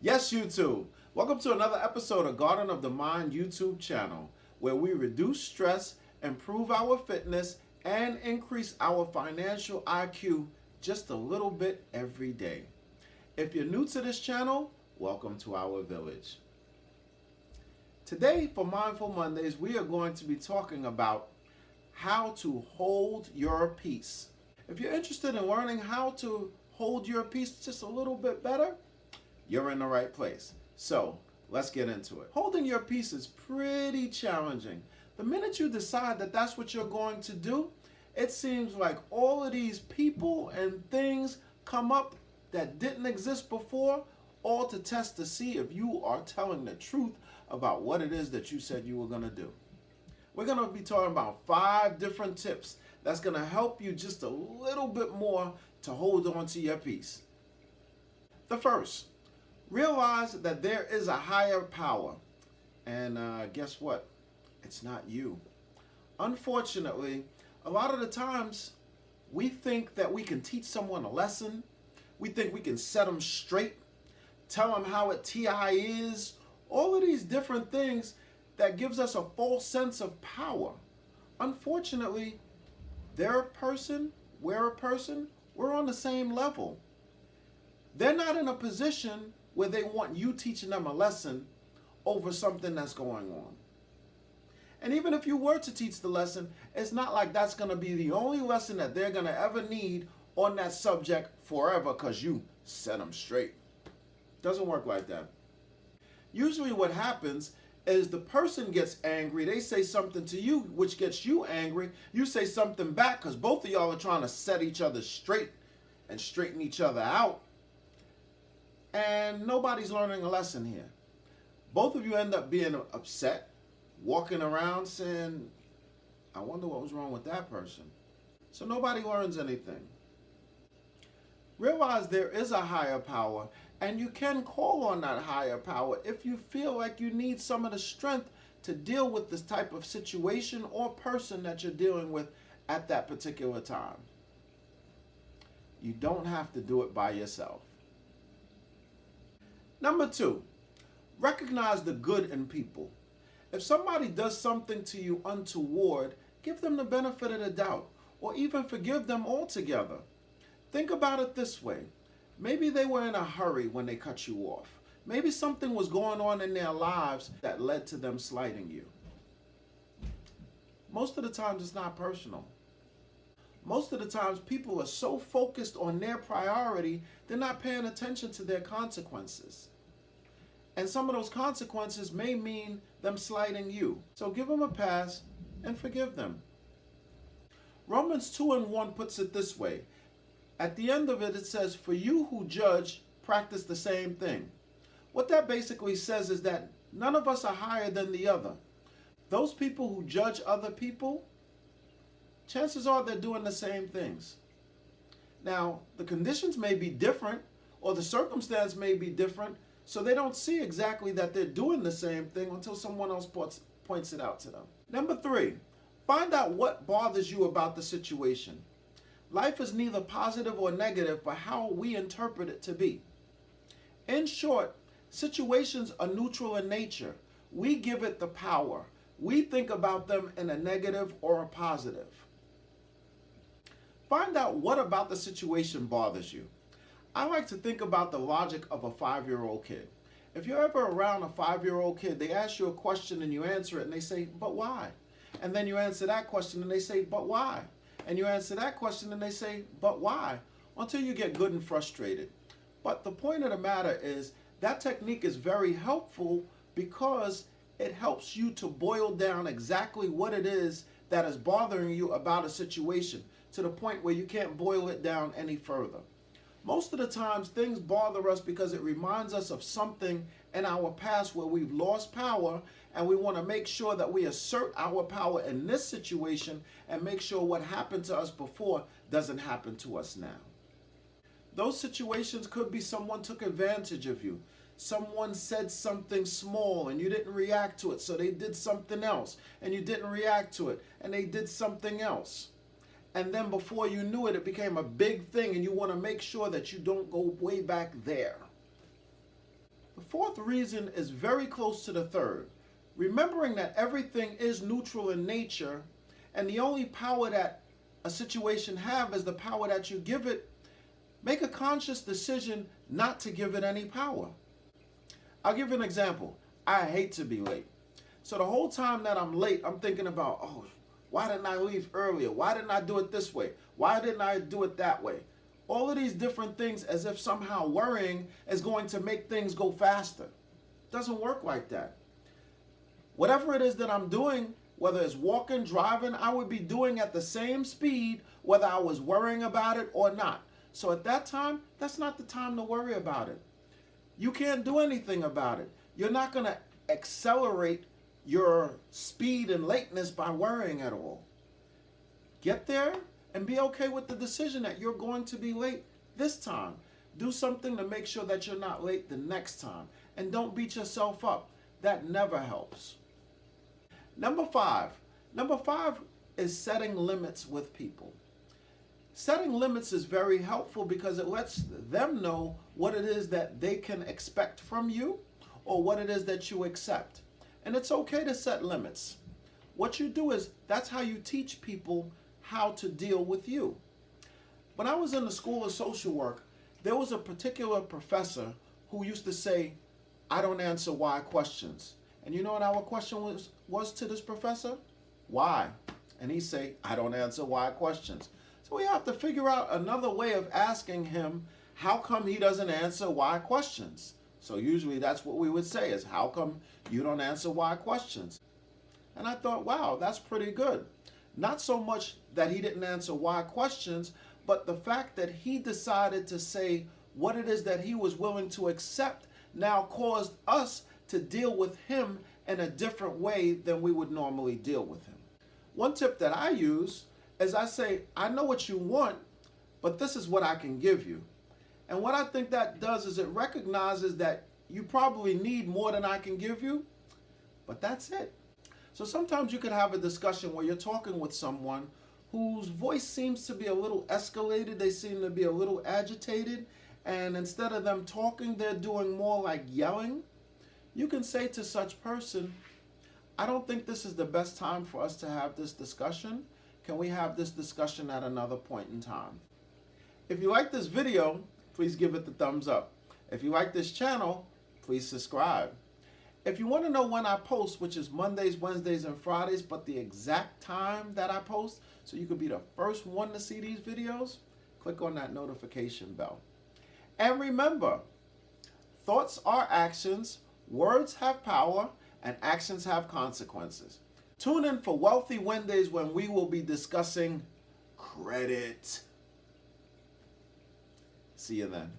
Yes, YouTube. Welcome to another episode of Garden of the Mind YouTube channel, where we reduce stress, improve our fitness, and increase our financial IQ just a little bit every day. If you're new to this channel, welcome to our village. Today, for Mindful Mondays, we are going to be talking about how to hold your peace. If you're interested in learning how to hold your peace just a little bit better, you're in the right place. So let's get into it. Holding your peace is pretty challenging. The minute you decide that that's what you're going to do, it seems like all of these people and things come up that didn't exist before, all to test to see if you are telling the truth about what it is that you said you were going to do. We're going to be talking about 5 different tips that's going to help you just a little bit more to hold on to your peace. The first, realize that there is a higher power. And guess what? It's not you. Unfortunately, a lot of the times we think that we can teach someone a lesson. We think we can set them straight, tell them how a TI is, all of these different things that gives us a false sense of power. Unfortunately, they're a person, we're a person, we're on the same level. They're not in a position where they want you teaching them a lesson over something that's going on. And even if you were to teach the lesson, it's not like that's going to be the only lesson that they're going to ever need on that subject forever because you set them straight. Doesn't work like that. Usually what happens is the person gets angry, they say something to you which gets you angry, you say something back because both of y'all are trying to set each other straight and straighten each other out. And nobody's learning a lesson here. Both of you end up being upset, walking around saying, I wonder what was wrong with that person. So nobody learns anything. Realize there is a higher power, and you can call on that higher power if you feel like you need some of the strength to deal with this type of situation or person that you're dealing with at that particular time. You don't have to do it by yourself. Number 2, recognize the good in people. If somebody does something to you untoward, give them the benefit of the doubt, or even forgive them altogether. Think about it this way. Maybe they were in a hurry when they cut you off. Maybe something was going on in their lives that led to them slighting you. Most of the times it's not personal. Most of the times people are so focused on their priority, they're not paying attention to their consequences. And some of those consequences may mean them slighting you. So give them a pass and forgive them. Romans 2:1 puts it this way. At the end of it, it says, for you who judge, practice the same thing. What that basically says is that none of us are higher than the other. Those people who judge other people, chances are they're doing the same things. Now, the conditions may be different, or the circumstance may be different, so they don't see exactly that they're doing the same thing until someone else points it out to them. Number 3, find out what bothers you about the situation. Life is neither positive or negative, but how we interpret it to be. In short, situations are neutral in nature. We give it the power. We think about them in a negative or a positive. Find out what about the situation bothers you. I like to think about the logic of a 5-year-old kid. If you're ever around a 5-year-old kid, they ask you a question and you answer it and they say, but why? And then you answer that question and they say, but why? And you answer that question and they say, but why? Until you get good and frustrated. But the point of the matter is that technique is very helpful because it helps you to boil down exactly what it is that is bothering you about a situation to the point where you can't boil it down any further. Most of the times things bother us because it reminds us of something in our past where we've lost power, and we want to make sure that we assert our power in this situation and make sure what happened to us before doesn't happen to us now. Those situations could be someone took advantage of you. Someone said something small and you didn't react to it, so they did something else, and you didn't react to it and they did something else. And then before you knew it, it became a big thing, and you want to make sure that you don't go way back there. The fourth reason is very close to the third. Remembering that everything is neutral in nature, and the only power that a situation have is the power that you give it, make a conscious decision not to give it any power. I'll give you an example. I hate to be late. So the whole time that I'm late, I'm thinking about, oh, why didn't I leave earlier? Why didn't I do it this way? Why didn't I do it that way? All of these different things, as if somehow worrying is going to make things go faster. It doesn't work like that. Whatever it is that I'm doing, whether it's walking, driving, I would be doing at the same speed, whether I was worrying about it or not. So at that time, that's not the time to worry about it. You can't do anything about it. You're not going to accelerate your speed and lateness by worrying at all. Get there and be okay with the decision that you're going to be late this time. Do something to make sure that you're not late the next time. And don't beat yourself up. That never helps. Number five is setting limits with people. Setting limits is very helpful because it lets them know what it is that they can expect from you or what it is that you accept. And it's okay to set limits. What you do is, that's how you teach people how to deal with you. When I was in the School of Social Work, there was a particular professor who used to say, I don't answer why questions. And you know what our question was to this professor? Why? And he'd say, I don't answer why questions. So we have to figure out another way of asking him, how come he doesn't answer why questions? So usually that's what we would say is, how come you don't answer why questions? And I thought, wow, that's pretty good. Not so much that he didn't answer why questions, but the fact that he decided to say what it is that he was willing to accept now caused us to deal with him in a different way than we would normally deal with him. One tip that I use is I say, I know what you want, but this is what I can give you. And what I think that does is it recognizes that you probably need more than I can give you, but that's it. So sometimes you could have a discussion where you're talking with someone whose voice seems to be a little escalated, they seem to be a little agitated, and instead of them talking, they're doing more like yelling. You can say to such person, I don't think this is the best time for us to have this discussion. Can we have this discussion at another point in time? If you like this video, please give it the thumbs up. If you like this channel, please subscribe. If you want to know when I post, which is Mondays, Wednesdays, and Fridays, but the exact time that I post, so you could be the first one to see these videos, click on that notification bell. And remember, thoughts are actions, words have power, and actions have consequences. Tune in for Wealthy Wednesdays when we will be discussing credit. See you then.